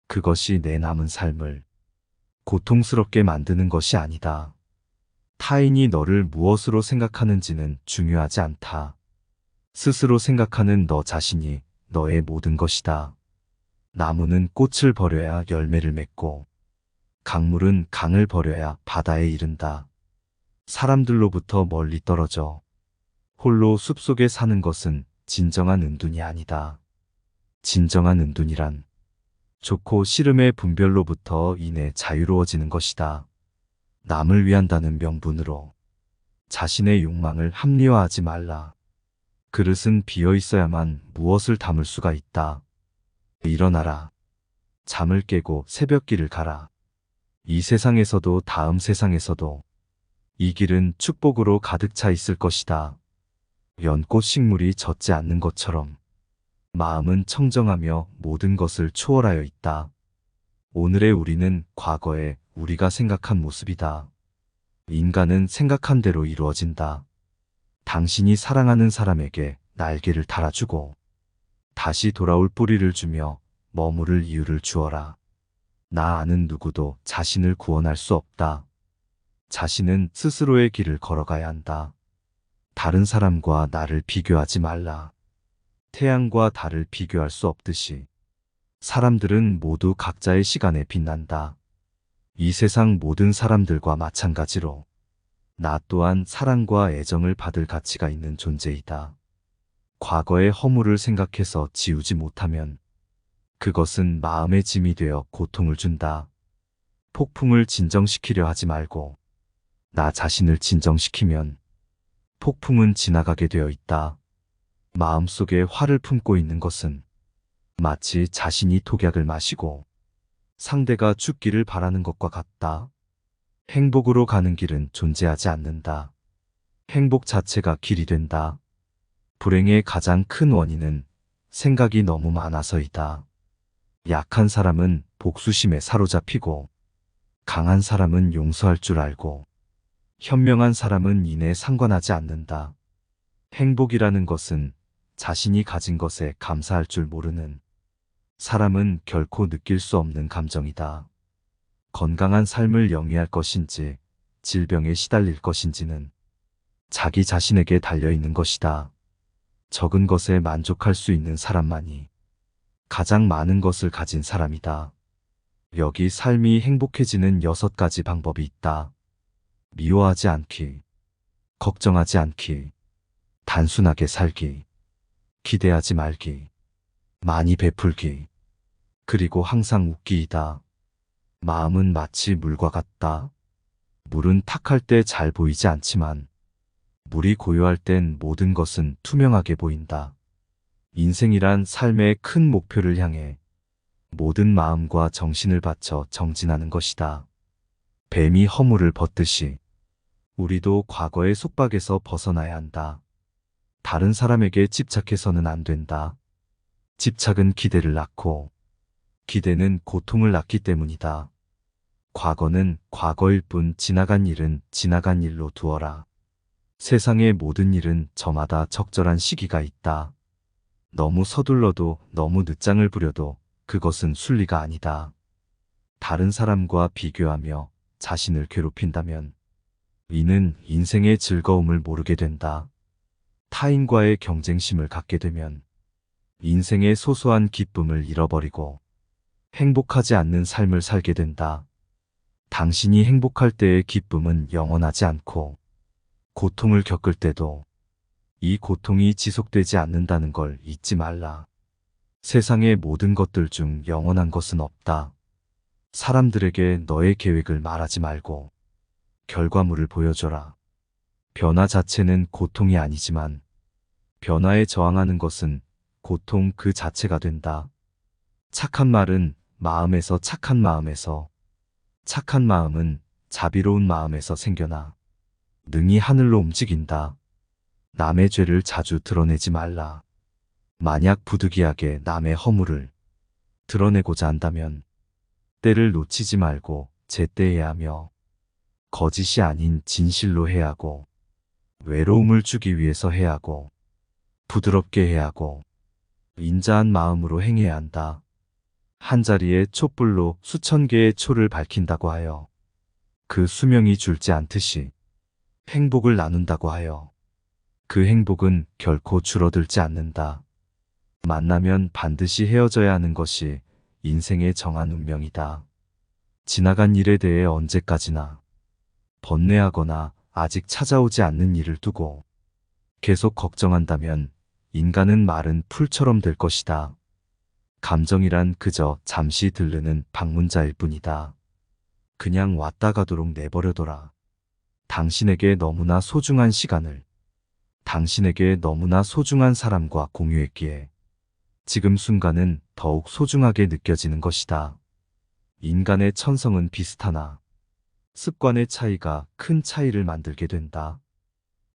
그것이 내 남은 삶을 고통스럽게 만드는 것이 아니다. 타인이 너를 무엇으로 생각하는지는 중요하지 않다. 스스로 생각하는 너 자신이 너의 모든 것이다. 나무는 꽃을 버려야 열매를 맺고 강물은 강을 버려야 바다에 이른다. 사람들로부터 멀리 떨어져 홀로 숲속에 사는 것은 진정한 은둔이 아니다. 진정한 은둔이란 좋고 싫음의 분별로부터 인해 자유로워지는 것이다. 남을 위한다는 명분으로 자신의 욕망을 합리화하지 말라. 그릇은 비어 있어야만 무엇을 담을 수가 있다. 일어나라. 잠을 깨고 새벽길을 가라. 이 세상에서도 다음 세상에서도 이 길은 축복으로 가득 차 있을 것이다. 연꽃 식물이 젖지 않는 것처럼 마음은 청정하며 모든 것을 초월하여 있다. 오늘의 우리는 과거에 우리가 생각한 모습이다. 인간은 생각한 대로 이루어진다. 당신이 사랑하는 사람에게 날개를 달아주고 다시 돌아올 뿌리를 주며 머무를 이유를 주어라. 나 아는 누구도 자신을 구원할 수 없다. 자신은 스스로의 길을 걸어가야 한다. 다른 사람과 나를 비교하지 말라. 태양과 달을 비교할 수 없듯이 사람들은 모두 각자의 시간에 빛난다. 이 세상 모든 사람들과 마찬가지로 나 또한 사랑과 애정을 받을 가치가 있는 존재이다. 과거의 허물을 생각해서 지우지 못하면 그것은 마음의 짐이 되어 고통을 준다. 폭풍을 진정시키려 하지 말고 나 자신을 진정시키면 폭풍은 지나가게 되어 있다. 마음속에 화를 품고 있는 것은 마치 자신이 독약을 마시고 상대가 죽기를 바라는 것과 같다. 행복으로 가는 길은 존재하지 않는다. 행복 자체가 길이 된다. 불행의 가장 큰 원인은 생각이 너무 많아서이다. 약한 사람은 복수심에 사로잡히고 강한 사람은 용서할 줄 알고 현명한 사람은 이내 상관하지 않는다. 행복이라는 것은 자신이 가진 것에 감사할 줄 모르는 사람은 결코 느낄 수 없는 감정이다. 건강한 삶을 영위할 것인지 질병에 시달릴 것인지는 자기 자신에게 달려있는 것이다. 적은 것에 만족할 수 있는 사람만이 가장 많은 것을 가진 사람이다. 여기 삶이 행복해지는 6가지 방법이 있다. 미워하지 않기, 걱정하지 않기, 단순하게 살기, 기대하지 말기, 많이 베풀기, 그리고 항상 웃기이다. 마음은 마치 물과 같다. 물은 탁할 때 잘 보이지 않지만 물이 고요할 땐 모든 것은 투명하게 보인다. 인생이란 삶의 큰 목표를 향해 모든 마음과 정신을 바쳐 정진하는 것이다. 뱀이 허물을 벗듯이 우리도 과거의 속박에서 벗어나야 한다. 다른 사람에게 집착해서는 안 된다. 집착은 기대를 낳고 기대는 고통을 낳기 때문이다. 과거는 과거일 뿐 지나간 일은 지나간 일로 두어라. 세상의 모든 일은 저마다 적절한 시기가 있다. 너무 서둘러도 너무 늦장을 부려도 그것은 순리가 아니다. 다른 사람과 비교하며 자신을 괴롭힌다면 이는 인생의 즐거움을 모르게 된다. 타인과의 경쟁심을 갖게 되면 인생의 소소한 기쁨을 잃어버리고 행복하지 않는 삶을 살게 된다. 당신이 행복할 때의 기쁨은 영원하지 않고 고통을 겪을 때도 이 고통이 지속되지 않는다는 걸 잊지 말라. 세상의 모든 것들 중 영원한 것은 없다. 사람들에게 너의 계획을 말하지 말고 결과물을 보여줘라. 변화 자체는 고통이 아니지만 변화에 저항하는 것은 고통 그 자체가 된다. 착한 말은 마음에서 착한 마음에서 착한 마음은 자비로운 마음에서 생겨나 능히 하늘로 움직인다. 남의 죄를 자주 드러내지 말라. 만약 부득이하게 남의 허물을 드러내고자 한다면 때를 놓치지 말고 제때해야 하며 거짓이 아닌 진실로 해야 하고 외로움을 주기 위해서 해야 하고 부드럽게 해야 하고 인자한 마음으로 행해야 한다. 한자리에 촛불로 수천 개의 초를 밝힌다고 하여 그 수명이 줄지 않듯이 행복을 나눈다고 하여 그 행복은 결코 줄어들지 않는다. 만나면 반드시 헤어져야 하는 것이 인생의 정한 운명이다. 지나간 일에 대해 언제까지나 번뇌하거나 아직 찾아오지 않는 일을 두고 계속 걱정한다면 인간은 마른 풀처럼 될 것이다. 감정이란 그저 잠시 들르는 방문자일 뿐이다. 그냥 왔다 가도록 내버려둬라. 당신에게 너무나 소중한 시간을, 당신에게 너무나 소중한 사람과 공유했기에 지금 순간은 더욱 소중하게 느껴지는 것이다. 인간의 천성은 비슷하나 습관의 차이가 큰 차이를 만들게 된다.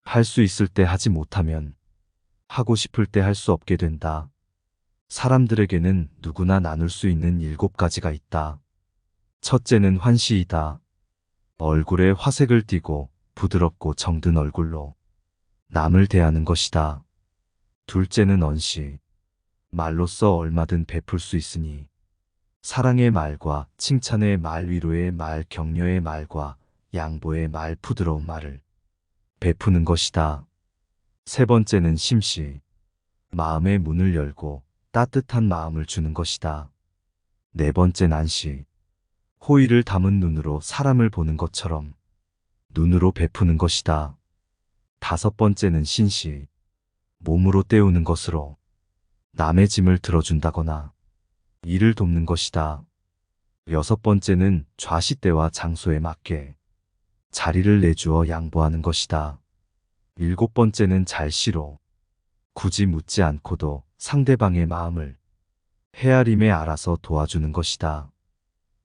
할 수 있을 때 하지 못하면 하고 싶을 때 할 수 없게 된다. 사람들에게는 누구나 나눌 수 있는 7가지가 있다. 첫째는 환시이다. 얼굴에 화색을 띠고 부드럽고 정든 얼굴로 남을 대하는 것이다. 둘째는 언시. 말로써 얼마든 베풀 수 있으니 사랑의 말과 칭찬의 말, 위로의 말, 격려의 말과 양보의 말, 부드러운 말을 베푸는 것이다. 세 번째는 심시. 마음의 문을 열고 따뜻한 마음을 주는 것이다. 네 번째 난시. 호의를 담은 눈으로 사람을 보는 것처럼 눈으로 베푸는 것이다. 다섯 번째는 신시. 몸으로 때우는 것으로 남의 짐을 들어준다거나 일을 돕는 것이다. 여섯 번째는 좌시 때와 장소에 맞게 자리를 내주어 양보하는 것이다. 일곱 번째는 잘시로 굳이 묻지 않고도 상대방의 마음을 헤아림에 알아서 도와주는 것이다.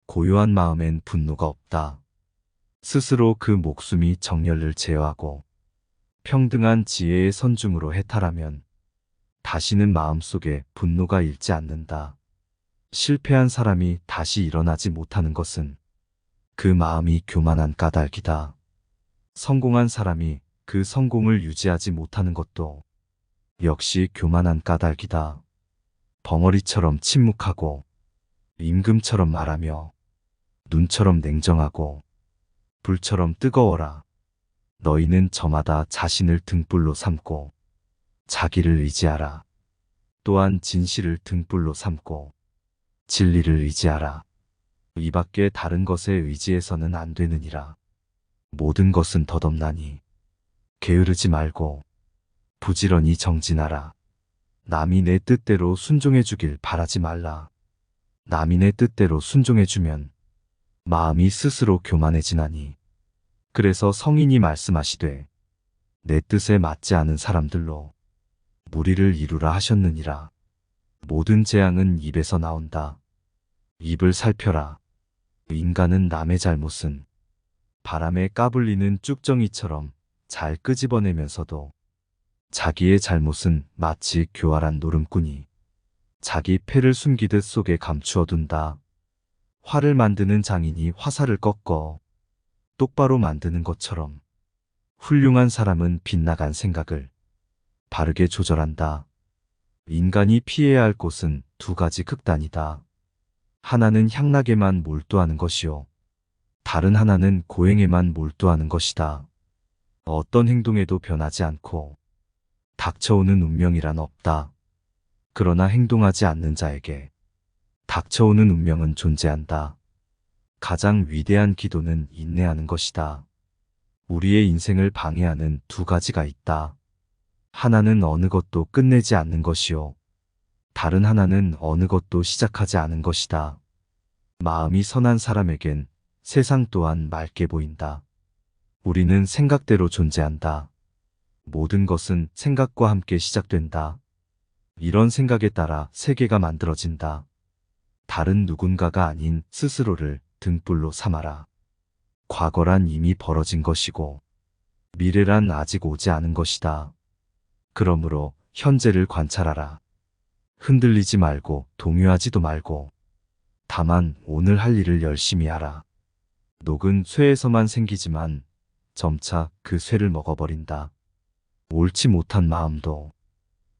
고요한 마음엔 분노가 없다. 스스로 그 목숨이 정열을 제어하고 평등한 지혜의 선중으로 해탈하면 다시는 마음속에 분노가 일지 않는다. 실패한 사람이 다시 일어나지 못하는 것은 그 마음이 교만한 까닭이다. 성공한 사람이 그 성공을 유지하지 못하는 것도 역시 교만한 까닭이다. 벙어리처럼 침묵하고 임금처럼 말하며 눈처럼 냉정하고 불처럼 뜨거워라. 너희는 저마다 자신을 등불로 삼고 자기를 의지하라. 또한 진실을 등불로 삼고 진리를 의지하라. 이 밖에 다른 것에 의지해서는 안 되느니라. 모든 것은 덧없나니 게으르지 말고 부지런히 정진하라. 남이 내 뜻대로 순종해 주길 바라지 말라. 남이 내 뜻대로 순종해 주면 마음이 스스로 교만해지나니. 그래서 성인이 말씀하시되 내 뜻에 맞지 않은 사람들로 무리를 이루라 하셨느니라. 모든 재앙은 입에서 나온다. 입을 살펴라. 인간은 남의 잘못은 바람에 까불리는 쭉정이처럼 잘 끄집어내면서도 자기의 잘못은 마치 교활한 노름꾼이 자기 패를 숨기듯 속에 감추어둔다. 활을 만드는 장인이 화살을 꺾어 똑바로 만드는 것처럼 훌륭한 사람은 빗나간 생각을 바르게 조절한다. 인간이 피해야 할 곳은 2가지 극단이다. 하나는 향락에만 몰두하는 것이요. 다른 하나는 고행에만 몰두하는 것이다. 어떤 행동에도 변하지 않고 닥쳐오는 운명이란 없다. 그러나 행동하지 않는 자에게 닥쳐오는 운명은 존재한다. 가장 위대한 기도는 인내하는 것이다. 우리의 인생을 방해하는 2가지가 있다. 하나는 어느 것도 끝내지 않는 것이요. 다른 하나는 어느 것도 시작하지 않은 것이다. 마음이 선한 사람에겐 세상 또한 맑게 보인다. 우리는 생각대로 존재한다. 모든 것은 생각과 함께 시작된다. 이런 생각에 따라 세계가 만들어진다. 다른 누군가가 아닌 스스로를 등불로 삼아라. 과거란 이미 벌어진 것이고 미래란 아직 오지 않은 것이다. 그러므로 현재를 관찰하라. 흔들리지 말고 동요하지도 말고 다만 오늘 할 일을 열심히 하라. 녹은 쇠에서만 생기지만 점차 그 쇠를 먹어버린다. 옳지 못한 마음도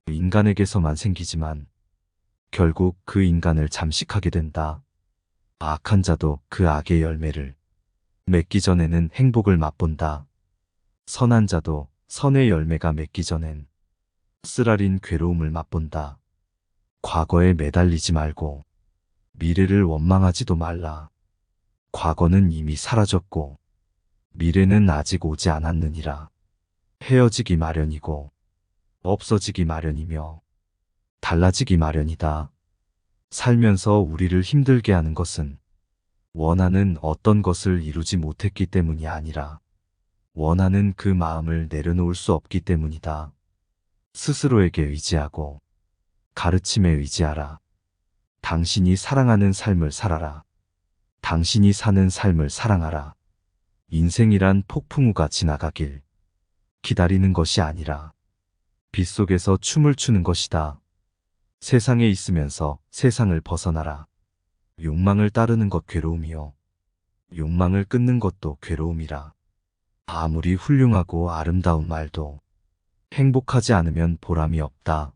인간에게서만 생기지만 결국 그 인간을 잠식하게 된다. 악한 자도 그 악의 열매를 맺기 전에는 행복을 맛본다. 선한 자도 선의 열매가 맺기 전엔 쓰라린 괴로움을 맛본다. 과거에 매달리지 말고 미래를 원망하지도 말라. 과거는 이미 사라졌고 미래는 아직 오지 않았느니라. 헤어지기 마련이고 없어지기 마련이며 달라지기 마련이다. 살면서 우리를 힘들게 하는 것은 원하는 어떤 것을 이루지 못했기 때문이 아니라 원하는 그 마음을 내려놓을 수 없기 때문이다. 스스로에게 의지하고 가르침에 의지하라. 당신이 사랑하는 삶을 살아라. 당신이 사는 삶을 사랑하라. 인생이란 폭풍우가 지나가길 기다리는 것이 아니라 빗속에서 춤을 추는 것이다. 세상에 있으면서 세상을 벗어나라. 욕망을 따르는 것 괴로움이요. 욕망을 끊는 것도 괴로움이라. 아무리 훌륭하고 아름다운 말도 행복하지 않으면 보람이 없다.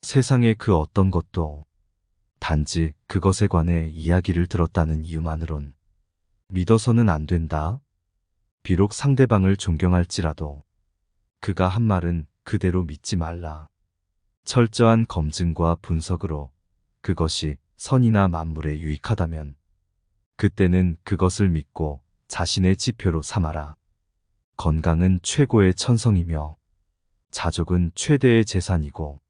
세상의 그 어떤 것도 단지 그것에 관해 이야기를 들었다는 이유만으론 믿어서는 안 된다. 비록 상대방을 존경할지라도 그가 한 말은 그대로 믿지 말라. 철저한 검증과 분석으로 그것이 선이나 만물에 유익하다면 그때는 그것을 믿고 자신의 지표로 삼아라. 건강은 최고의 천성이며 자족은 최대의 재산이고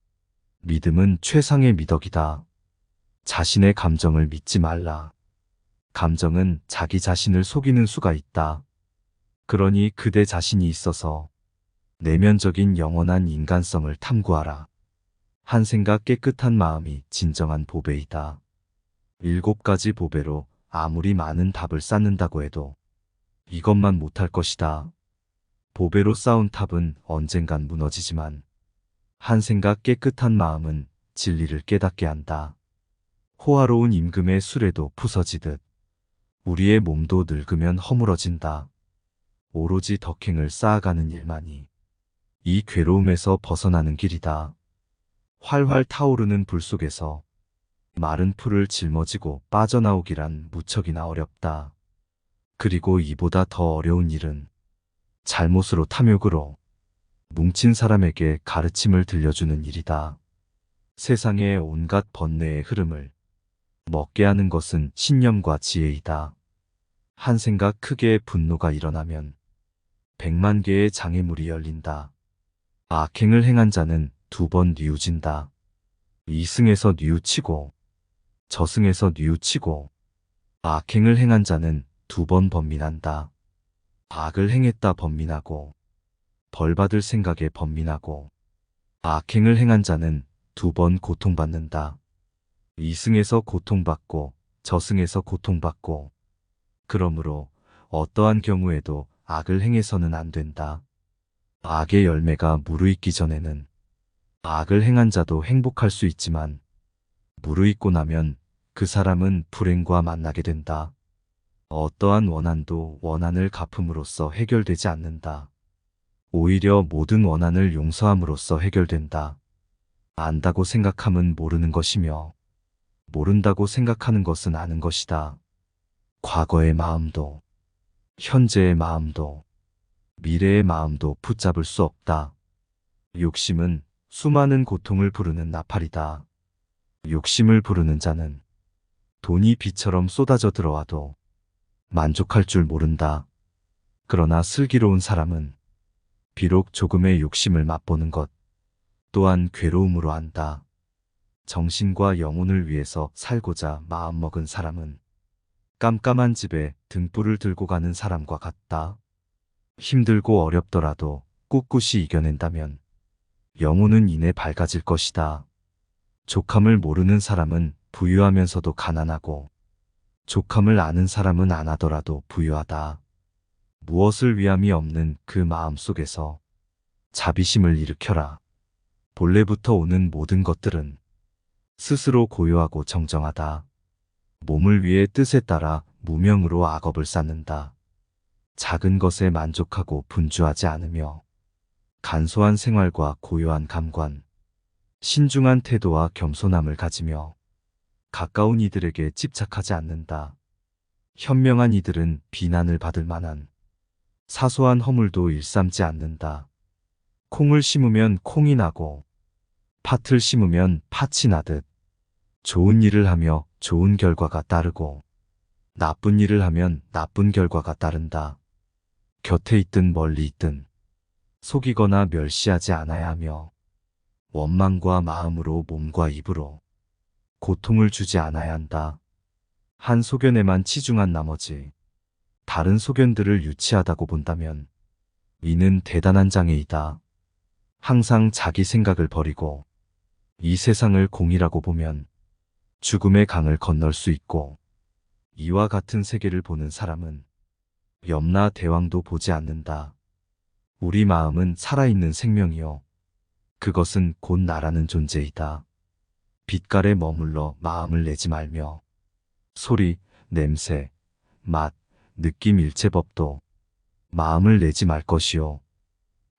믿음은 최상의 미덕이다. 자신의 감정을 믿지 말라. 감정은 자기 자신을 속이는 수가 있다. 그러니 그대 자신이 있어서 내면적인 영원한 인간성을 탐구하라. 한 생각 깨끗한 마음이 진정한 보배이다. 7가지 보배로 아무리 많은 답을 쌓는다고 해도 이것만 못할 것이다. 보배로 쌓은 탑은 언젠간 무너지지만 한 생각 깨끗한 마음은 진리를 깨닫게 한다. 호화로운 임금의 수레도 부서지듯 우리의 몸도 늙으면 허물어진다. 오로지 덕행을 쌓아가는 일만이 이 괴로움에서 벗어나는 길이다. 활활 타오르는 불 속에서 마른 풀을 짊어지고 빠져나오기란 무척이나 어렵다. 그리고 이보다 더 어려운 일은 잘못으로 탐욕으로 뭉친 사람에게 가르침을 들려주는 일이다. 세상의 온갖 번뇌의 흐름을 먹게 하는 것은 신념과 지혜이다. 한 생각 크게의 분노가 일어나면 100만 개의 장애물이 열린다. 악행을 행한 자는 2번 뉘우진다. 이승에서 뉘우치고 저승에서 뉘우치고 악행을 행한 자는 2번 번민한다. 악을 행했다 번민하고 벌받을 생각에 번민하고 악행을 행한 자는 2번 고통받는다. 이승에서 고통받고 저승에서 고통받고 그러므로 어떠한 경우에도 악을 행해서는 안 된다. 악의 열매가 무르익기 전에는 악을 행한 자도 행복할 수 있지만 무르익고 나면 그 사람은 불행과 만나게 된다. 어떠한 원한도 원한을 갚음으로써 해결되지 않는다. 오히려 모든 원한을 용서함으로써 해결된다. 안다고 생각함은 모르는 것이며 모른다고 생각하는 것은 아는 것이다. 과거의 마음도 현재의 마음도 미래의 마음도 붙잡을 수 없다. 욕심은 수많은 고통을 부르는 나팔이다. 욕심을 부르는 자는 돈이 비처럼 쏟아져 들어와도 만족할 줄 모른다. 그러나 슬기로운 사람은 비록 조금의 욕심을 맛보는 것 또한 괴로움으로 안다. 정신과 영혼을 위해서 살고자 마음먹은 사람은 깜깜한 집에 등불을 들고 가는 사람과 같다. 힘들고 어렵더라도 꿋꿋이 이겨낸다면 영혼은 이내 밝아질 것이다. 족함을 모르는 사람은 부유하면서도 가난하고 족함을 아는 사람은 안 하더라도 부유하다. 무엇을 위함이 없는 그 마음 속에서 자비심을 일으켜라. 본래부터 오는 모든 것들은 스스로 고요하고 정정하다. 몸을 위해 뜻에 따라 무명으로 악업을 쌓는다. 작은 것에 만족하고 분주하지 않으며 간소한 생활과 고요한 감관, 신중한 태도와 겸손함을 가지며 가까운 이들에게 집착하지 않는다. 현명한 이들은 비난을 받을 만한 사소한 허물도 일삼지 않는다. 콩을 심으면 콩이 나고 팥을 심으면 팥이 나듯 좋은 일을 하며 좋은 결과가 따르고 나쁜 일을 하면 나쁜 결과가 따른다. 곁에 있든 멀리 있든 속이거나 멸시하지 않아야 하며 원망과 마음으로 몸과 입으로 고통을 주지 않아야 한다. 한 소견에만 치중한 나머지 다른 소견들을 유치하다고 본다면 이는 대단한 장애이다. 항상 자기 생각을 버리고 이 세상을 공이라고 보면 죽음의 강을 건널 수 있고, 이와 같은 세계를 보는 사람은 염라 대왕도 보지 않는다. 우리 마음은 살아있는 생명이요. 그것은 곧 나라는 존재이다. 빛깔에 머물러 마음을 내지 말며 소리, 냄새, 맛, 느낌 일체법도 마음을 내지 말 것이요.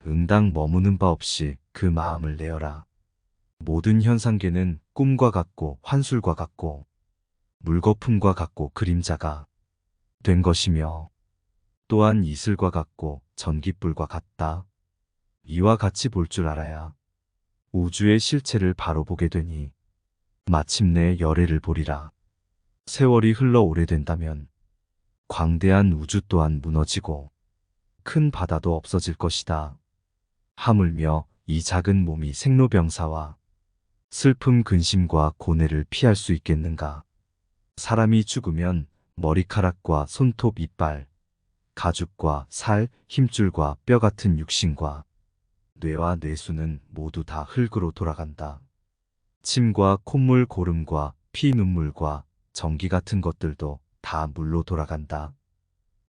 응당 머무는 바 없이 그 마음을 내어라. 모든 현상계는 꿈과 같고 환술과 같고 물거품과 같고 그림자가 된 것이며 또한 이슬과 같고 전깃불과 같다. 이와 같이 볼 줄 알아야 우주의 실체를 바로 보게 되니 마침내 열애를 보리라. 세월이 흘러 오래된다면 광대한 우주 또한 무너지고 큰 바다도 없어질 것이다. 하물며 이 작은 몸이 생로병사와 슬픔 근심과 고뇌를 피할 수 있겠는가. 사람이 죽으면 머리카락과 손톱 이빨, 가죽과 살, 힘줄과 뼈 같은 육신과 뇌와 뇌수는 모두 다 흙으로 돌아간다. 침과 콧물 고름과 피 눈물과 전기 같은 것들도 다 물로 돌아간다.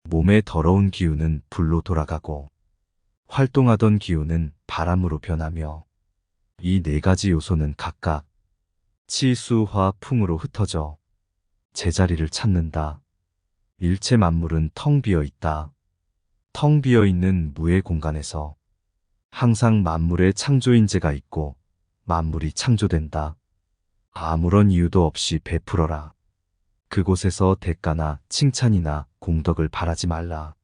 몸의 더러운 기운은 불로 돌아가고 활동하던 기운은 바람으로 변하며 이 네 가지 요소는 각각 치, 수, 화, 풍으로 흩어져 제자리를 찾는다. 일체 만물은 텅 비어 있다. 텅 비어 있는 무의 공간에서 항상 만물의 창조인재가 있고 만물이 창조된다. 아무런 이유도 없이 베풀어라. 그곳에서 대가나 칭찬이나 공덕을 바라지 말라.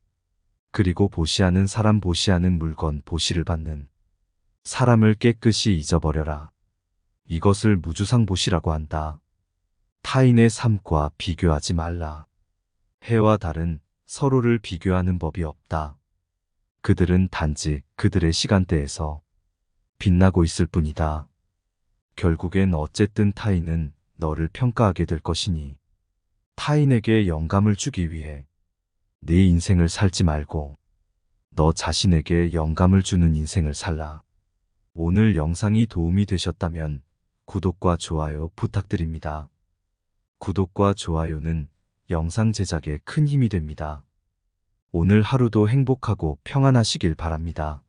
그리고 보시하는 사람 보시하는 물건 보시를 받는 사람을 깨끗이 잊어버려라. 이것을 무주상 보시라고 한다. 타인의 삶과 비교하지 말라. 해와 달은 서로를 비교하는 법이 없다. 그들은 단지 그들의 시간대에서 빛나고 있을 뿐이다. 결국엔 어쨌든 타인은 너를 평가하게 될 것이니 타인에게 영감을 주기 위해 네 인생을 살지 말고 너 자신에게 영감을 주는 인생을 살라. 오늘 영상이 도움이 되셨다면 구독과 좋아요 부탁드립니다. 구독과 좋아요는 영상 제작에 큰 힘이 됩니다. 오늘 하루도 행복하고 평안하시길 바랍니다.